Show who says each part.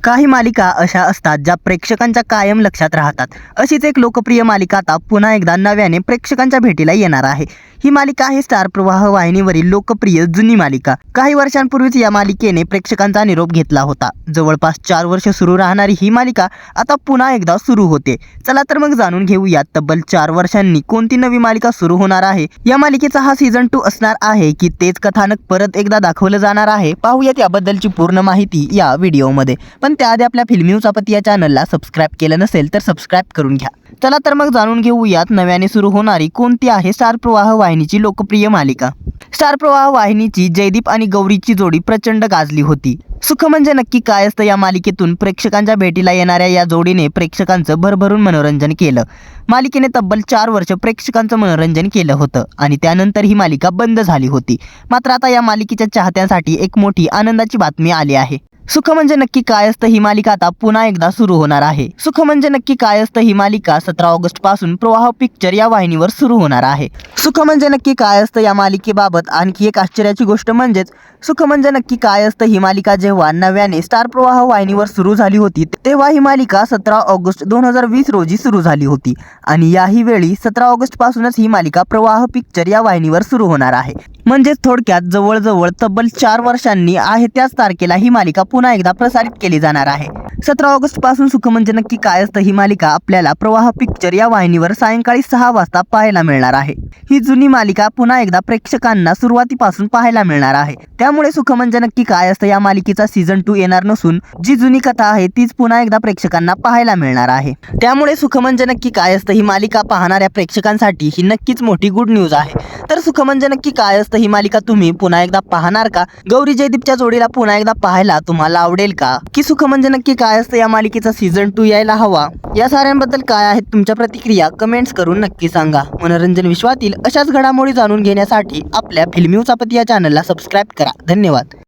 Speaker 1: काही मालिका अशा असतात ज्या प्रेक्षकांच्या कायम लक्षात राहतात. अशीच एक लोकप्रिय मालिका आता पुन्हा एकदा नव्याने प्रेक्षकांच्या भेटीला येणार आहे. ही मालिका आहे स्टार प्रवाह वाहिनीवरील लोकप्रिय जुनी मालिका. काही वर्षांपूर्वीच या मालिकेने प्रेक्षकांचा निरोप घेतला होता. जवळपास 4 वर्ष सुरू राहणारी ही मालिका आता पुन्हा एकदा सुरू होते. चला तर मग जाणून घेऊयात तब्बल 4 वर्षांनी कोणती नवी मालिका सुरू होणार आहे. या मालिकेचा हा सीझन 2 असणार आहे की तेच कथानक परत एकदा दाखवलं जाणार आहे. पाहूयात याबद्दलची पूर्ण माहिती या व्हिडिओमध्ये. पण त्याआधी आपल्या फिल्मी उचापती या चॅनलला सबस्क्राईब केलं नसेल तर सबस्क्राईब करून घ्या. चला तर मग जाणून घेऊयात नव्याने सुरू होणारी कोणती आहे स्टार प्रवाह वाहिनीची लोकप्रिय मालिका. स्टार प्रवाह वाहिनीची जयदीप आणि गौरीची जोडी प्रचंड गाजली होती. सुख म्हणजे नक्की काय असतं या मालिकेतून प्रेक्षकांच्या भेटीला येणाऱ्या या जोडीने प्रेक्षकांचं भरभरून मनोरंजन केलं. मालिकेने तब्बल 4 वर्ष प्रेक्षकांचं मनोरंजन केलं होतं आणि त्यानंतर ही मालिका बंद झाली होती. मात्र आता या मालिकेच्या चाहत्यांसाठी एक मोठी आनंदाची बातमी आली आहे. सुख म्हणजे नक्की काय असतं ही मालिका आता पुन्हा एकदा सुरू होणार आहे. सुख म्हणजे नक्की काय असतं ही मालिका 17 ऑगस्ट पासून प्रवाह पिक्चर या वाहिनीवर सुरू होणार आहे. सुख म्हणजे नक्की काय असतं या मालिकेबाबत आणखी एक आश्चर्याची गोष्ट म्हणजेच सुख म्हणजे नक्की काय असतं ही मालिका जेव्हा नव्याने स्टार प्रवाह वाहिनीवर सुरू झाली होती तेव्हा ही मालिका 17 ऑगस्ट 2020 रोजी सुरू झाली होती आणि याही वेळी 17 ऑगस्ट पासूनच ही मालिका प्रवाह पिक्चर या वाहिनीवर सुरू होणार आहे. म्हणजेच थोडक्यात जवळजवळ तब्बल 4 वर्षांनी आहे त्याच तारखेला ही मालिका पुन्हा एकदा प्रसारित केली जाणार आहे. 17 ऑगस्ट पासून सुख म्हणजे नक्की काय असतं ही मालिका आपल्याला प्रवाह पिक्चर या वाहिनीवर सायंकाळी 6 वाजता पाहायला मिळणार आहे. ही जुनी मालिका पुन्हा एकदा प्रेक्षकांना सुरुवातीपासून पाहायला मिळणार आहे. त्यामुळे सुख म्हणजे नक्की काय असतं या मालिकेचा सीझन 2 येणार नसून जी जुनी कथा आहे तीच पुन्हा एकदा प्रेक्षकांना पाहायला मिळणार आहे. त्यामुळे सुख म्हणजे नक्की काय असतं ही मालिका पाहणाऱ्या प्रेक्षकांसाठी ही नक्कीच मोठी गुड न्यूज आहे. तर सुख म्हणजे नक्की काय असतं ही मालिका तुम्ही पुन्हा एकदा पाहणार का? गौरी जयदीपच्या जोडीला पुन्हा एकदा पाहायला तुम्हाला आवडेल का? की सुख म्हणजे नक्की काय असतं या मालिकेचा सीझन 2 यायला हवा? या साऱ्यांबद्दल काय आहेत तुमच्या प्रतिक्रिया कमेंट्स करून नक्की सांगा. मनोरंजन विश्वातील अशाच घडामोडी जाणून घेण्यासाठी आपल्या फिल्मी उचापती या चॅनलला सबस्क्राईब करा. धन्यवाद.